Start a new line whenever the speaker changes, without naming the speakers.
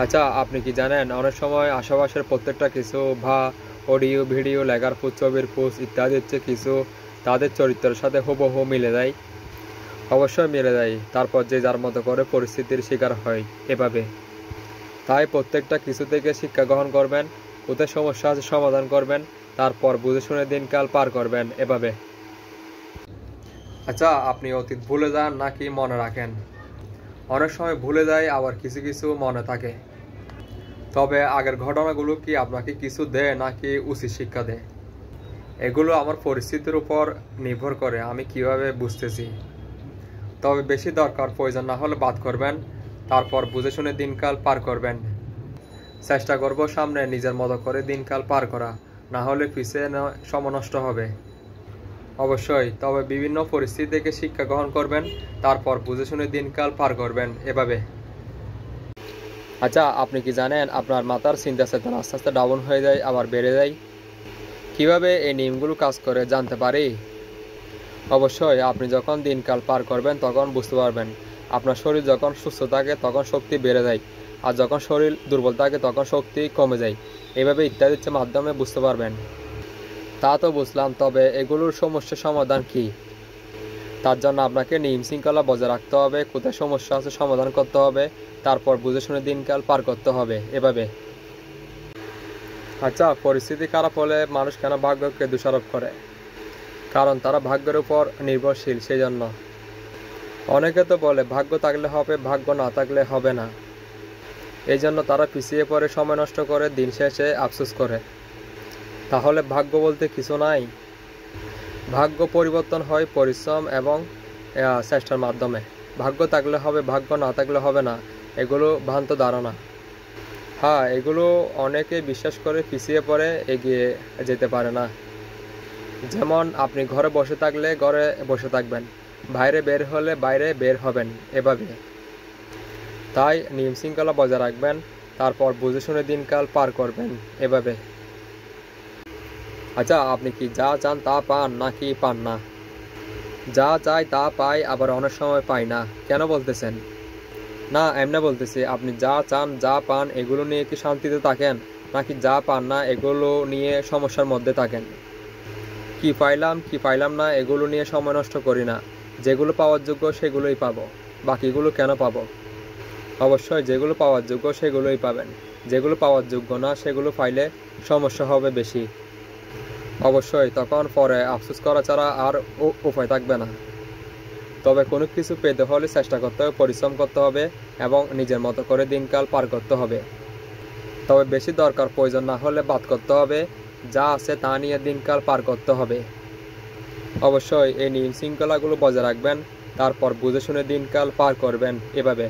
আচ্ছা, আপনি কি জানেন অনেক সময় আশেপাশের প্রত্যেকটা কিছু বা অডিও ভিডিও লেখার পোস্ট ছবির পোস্ট ইত্যাদি হচ্ছে কিছু তাদের চরিত্রের সাথে হুবহু মিলে যায়। অবশ্যই মিলে যায়, তারপর যে যার মতো করে পরিস্থিতির শিকার হয় এভাবে। তাই প্রত্যেকটা কিছু থেকে শিক্ষা গ্রহণ করবেন, কোথায় সমস্যা আছে সমাধান করবেন, তারপর বুঝে শুনে দিনকাল পার করবেন এভাবে। আচ্ছা, আপনি অতীত ভুলে যান নাকি মনে রাখেন? অনেক সময় ভুলে যায়, আবার কিছু কিছু মনে থাকে। তবে আগের ঘটনাগুলো কি আপনাকে কিছু দেয় নাকি উচিত শিক্ষা দেয়? এগুলো আমার পরিস্থিতির উপর নির্ভর করে আমি কিভাবে বুঝতেছি। তবে বেশি দরকার প্রয়োজন না হলে বাদ করবেন, তারপর বুঝে শুনে দিনকাল পার করবেন। চেষ্টা করব সামনে নিজের মতো করে দিনকাল পার করা, না হলে পিছিয়ে সময় নষ্ট হবে। অবশ্যই, তবে বিভিন্ন পরিস্থিতি থেকে শিক্ষা গ্রহণ করবেন, তারপর বুঝে শুনে দিনকাল পার করবেন এভাবে। আচ্ছা, আপনি কি জানেন আপনার মাথার চিন্তা চেতনা আস্তে আস্তে ডাউন হয়ে যায় আবার বেড়ে যায়? কিভাবে এই নিয়মগুলো কাজ করে জানতে পারি? অবশ্যই, আপনি যখন দিনকাল পার করবেন তখন বুঝতে পারবেন। আপনার শরীর যখন সুস্থ থাকে তখন শক্তি বেড়ে যায়, আর যখন শরীর দুর্বল থাকে তখন শক্তি কমে যায়। এভাবে ইত্যাদির মাধ্যমে বুঝতে পারবেন। তা তো বুঝলাম, তবে এগুলোর সমস্যার সমাধান কি? তার জন্য আপনাকে নিয়ম শৃঙ্খলা বজায় রাখতে হবে, কোথায় সমস্যা আছে সমাধান করতে হবে, তারপর বুঝে শুনে দিনকাল পার করতে হবে এভাবে। আচ্ছা, পরিস্থিতি খারাপ হলে মানুষ কেন ভাগ্যকে দোষারোপ করে? কারণ তারা ভাগ্যের উপর নির্ভরশীল, সেই জন্য। অনেকে তো বলে ভাগ্য থাকলে হবে, ভাগ্য না থাকলে হবে না। এই জন্য তারা পিছিয়ে পড়ে, সময় নষ্ট করে, দিন শেষে আফসোস করে। তাহলে ভাগ্য বলতে কিছু নাই? ভাগ্য পরিবর্তন হয় পরিশ্রম এবং চেষ্টার মাধ্যমে। ভাগ্য থাকলে হবে, ভাগ্য না থাকলে হবে না, এগুলো ভ্রান্ত ধারণা। হ্যাঁ, এগুলো অনেকে বিশ্বাস করে পিছিয়ে পড়ে, এগিয়ে যেতে পারে না। যেমন আপনি ঘরে বসে থাকলে ঘরে বসে থাকবেন, বাইরে বের হলে বাইরে বের হবেন এভাবে। তাই নিয়ম শৃঙ্খলা বজায় রাখবেন, তারপর বুঝে শুনে দিনকাল পার করবেন এভাবে। আচ্ছা, আপনি কি যা চান তা পান নাকি পান না? যা চাই তা পাই, আবার অনেক সময় পাই না, কেন বলতেছেন? না, এমনি বলতেছি, আপনি যা চান যা পান এগুলো নিয়ে কি শান্তিতে থাকেন, নাকি যা পান না এগুলো নিয়ে সমস্যার মধ্যে থাকেন? কি পাইলাম কি পাইলাম না এগুলো নিয়ে সময় নষ্ট করি না। যেগুলো পাওয়ার যোগ্য সেগুলোই পাবো, বাকিগুলো কেন পাবো? অবশ্যই, যেগুলো পাওয়ার যোগ্য সেগুলোই পাবেন। যেগুলো পাওয়ার যোগ্য না সেগুলো পাইলে সমস্যা হবে বেশি। অবশ্যই, তখন পরে আফসোস করা ছাড়া আর উপায় থাকবে না। তবে কোনো কিছু পেতে হলে চেষ্টা করতে হবে, পরিশ্রম করতে হবে এবং নিজের মতো করে দিনকাল পার করতে হবে। তবে বেশি দরকার প্রয়োজন না হলে বাদ করতে হবে, যা আছে তা নিয়ে দিনকাল পার করতে হবে। অবশ্যই এই নিয়ম শৃঙ্খলাগুলো বজায় রাখবেন, তারপর বুঝে শুনে দিনকাল পার করবেন এভাবে।